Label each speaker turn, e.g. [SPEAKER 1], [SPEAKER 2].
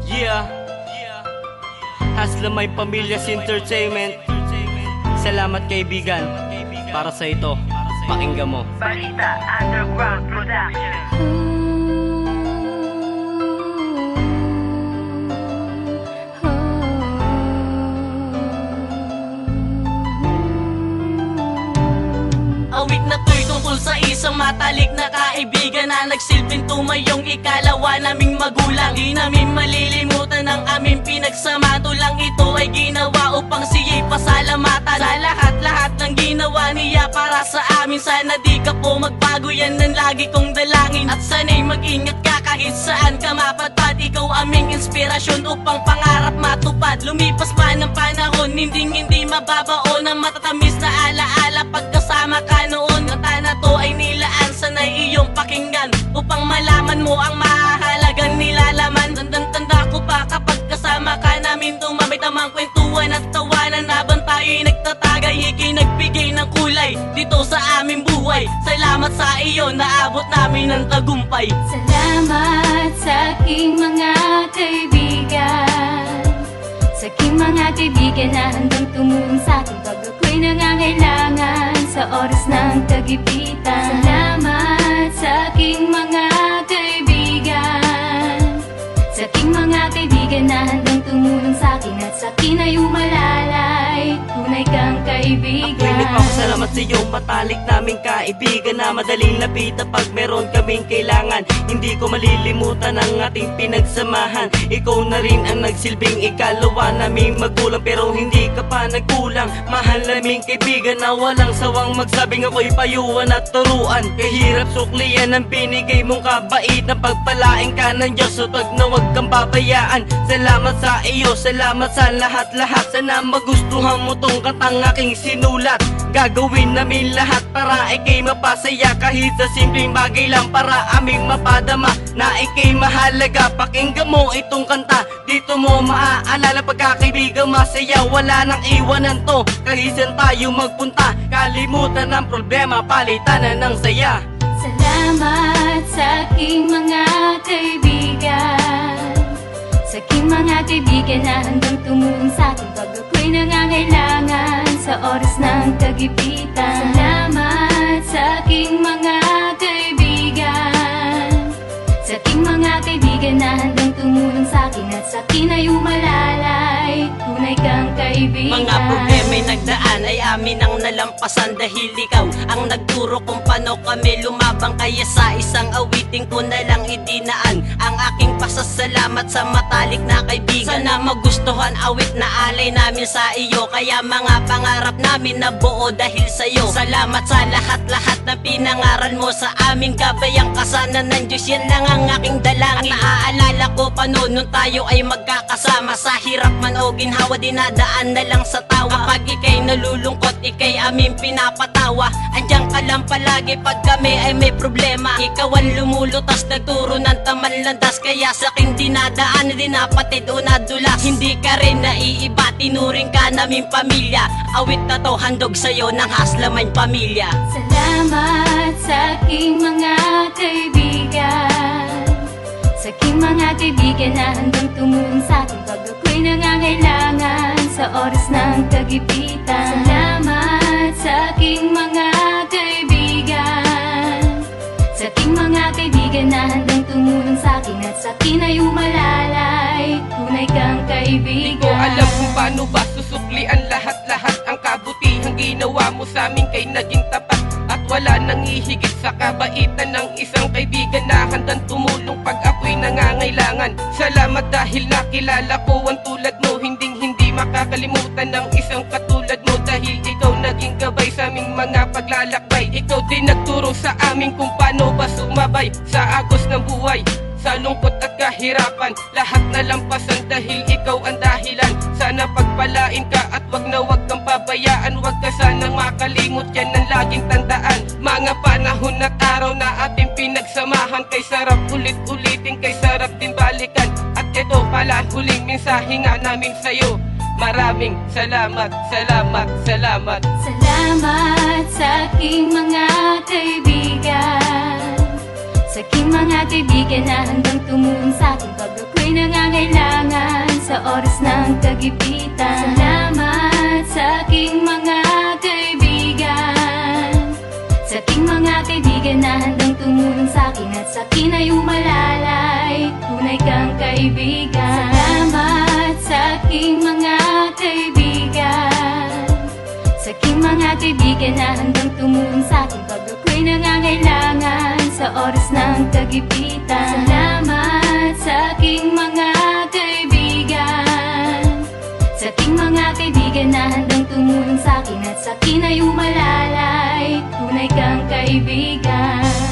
[SPEAKER 1] Yeah, Haslam may Pamilyas Entertainment. Salamat kaibigan. Para sa ito, pakinggan mo.
[SPEAKER 2] Balita Underground Production.
[SPEAKER 3] Awit na to'y tungkol sa isang matalik na kaibigan na nagsilbing tumayong ikalawa naming magulang. Di namin malilimutan ang aming pinagsama. Tulang ito ay ginawa upang siya'y pasalamatan sa lahat-lahat ng ginawa niya para sa amin. Sana di ka po magbago, yan ang lagi kong dalangin. At sana'y mag-ingat ka kahit saan ka mapadpad. Ikaw aming inspirasyon upang pangarap matupad. Lumipas man ang panahon, hindi mababaon ang matatamis na alaala pagkasama ka noon. Kanta na to ay nilaan, sana'y iyong pakinggan upang malaman mo ang mahalagang nilalaman. Tandang-tanda ko pa kapag kasama ka namin, tumamay tamang kwentuhan at tawanan. Habang tayo'y nagtatagay, ikinagbigay ng kulay dito sa aming buhay. Salamat sa iyo, naabot namin ang tagumpay.
[SPEAKER 4] Salamat sa aking mga kaibigan, sa aking mga kaibigan na handang tumulong sa akin pag ako'y nangangailangan sa oras ng kagipitan. Salamat sa aking mga kaibigan, sa aking mga kaibigan na handang tumulong sa akin at sa akin ay umalalay. Tunay kang kaibigan.
[SPEAKER 1] Ako'y nagpapasalamat sa iyong matalik naming kaibigan na madaling lapitan pag meron kaming kailangan. Hindi ko malilimutan ang ating pinagsamahan. Ikaw na rin ang nagsilbing ikalawa naming magulang, pero hindi ka pa nagkulang. Mahal naming kaibigan na walang sawang magsabing ako'y payuhan at turuan. Kahirap suklian ang binigay mong kabait na pagpalain ka ng Diyos at pag na huwag kang babayaan. Salamat sa iyo, salamat sa lahat-lahat. Sana magustuhan mo tong kantang aking sinulat. Gagawin namin lahat para ikay mapasaya, kahit sa simpleng bagay lang para aming mapadama na ikay mahalaga. Pakinggan mo itong kanta, dito mo maaalala pagkakaibigan masaya. Wala nang iwanan to, kahit saan tayo magpunta. Kalimutan ang problema, palitan na ng saya.
[SPEAKER 4] Salamat sa aking mga kaibigan, sa aking mga kaibigan na handang tumulong sa akin pag ako'y nangangailangan sa oras ng kagipitan. Salamat sa aking mga kaibigan, sa aking mga kaibigan na handang tumulong sa akin at sa akin ay umalalay. Tunay kang kaibigan.
[SPEAKER 3] Mga problema'y nagdaan ay amin ang nalampasan dahil ikaw ang nagturo kung paano kami lumabang. Kaya sa isang awiting ko na lang idinaan ang aking pasasalamat sa matalik na kaibigan. Sana magustuhan awit na alay namin sa iyo, kaya mga pangarap namin na buo dahil sa iyo. Salamat sa lahat-lahat na pinangaral mo sa amin. Gabayang kasana ng Diyos, yan lang ang aking dalangin. At naaalala ko pa noon nung tayo ay magkakasama. Sa hirap man o ginhawa, dinadaan na lang sa tawa. Kapag ikay nalulungkot, ikay aming pinapatawa. Andiyan ka lang palagi pag kami ay may problema. Ikaw ang lumulutas, nagturo ng taman landas. Kaya sa akin dinadaan, dinapatid o nadulas. Hindi ka rin naiiba, tinuring ka naming pamilya. Awit na to handog sa'yo ng Haslam may Pamilya.
[SPEAKER 4] Salamat sa aking mga kaibigan, sa aking mga kaibigan na handang tumulong sa akin pag ako'y nangangailangan sa oras ng kagipitan. Salamat sa aking mga kaibigan, sa aking mga kaibigan na handang tumulong sa akin at sa akin ay umalalay. Tunay kang kaibigan.
[SPEAKER 5] Di ko alam kung paano ba susuklian lahat-lahat ang kabutihang ginawa mo sa amin, kay naging tapat. At wala nang ihigit sa kabaitan ng isang kaibigan na handang tumulong pag ako'y nangangailangan. Salamat dahil nakilala ko ang tulad mo. Hindi makakalimutan ng isang katulad mo, dahil ikaw naging gabay sa aming mga paglalakbay. Ikaw din nagturo sa amin kung paano ba sumabay sa agos ng buhay, sa lungkot at kahirapan. Lahat na lampasan dahil ikaw ang dahilan. Sana pagpalain ka at wag na wag kang pabayaan. Wag ka sanang makalimot, yan ang laging tandaan. Mga panahon at araw na ating pinagsamahan, kay sarap ulit-ulitin, kay sarap din balikan. At ito pala ang huling mensahe nga namin sa'yo. Maraming salamat, salamat, salamat.
[SPEAKER 4] Salamat sa aking mga kaibigan, sa aking mga kaibigan na handang tumulong sa akin pag ako'y nangangailangan sa oras ng kagipitan. Salamat sa aking mga kaibigan, sa aking mga kaibigan na handang tumulong sa akin at sa akin ay umalalay. Tunay kang kaibigan. Salamat sa aking mga kaibigan, sa aking mga kaibigan na handang tumulong sa akin pag ako'y nangangailangan sa oras ng kagipitan. Salamat sa aking mga kaibigan, sa aking mga kaibigan na handang tumulong sa akin at sa akin ay umalalay. Tunay kang kaibigan.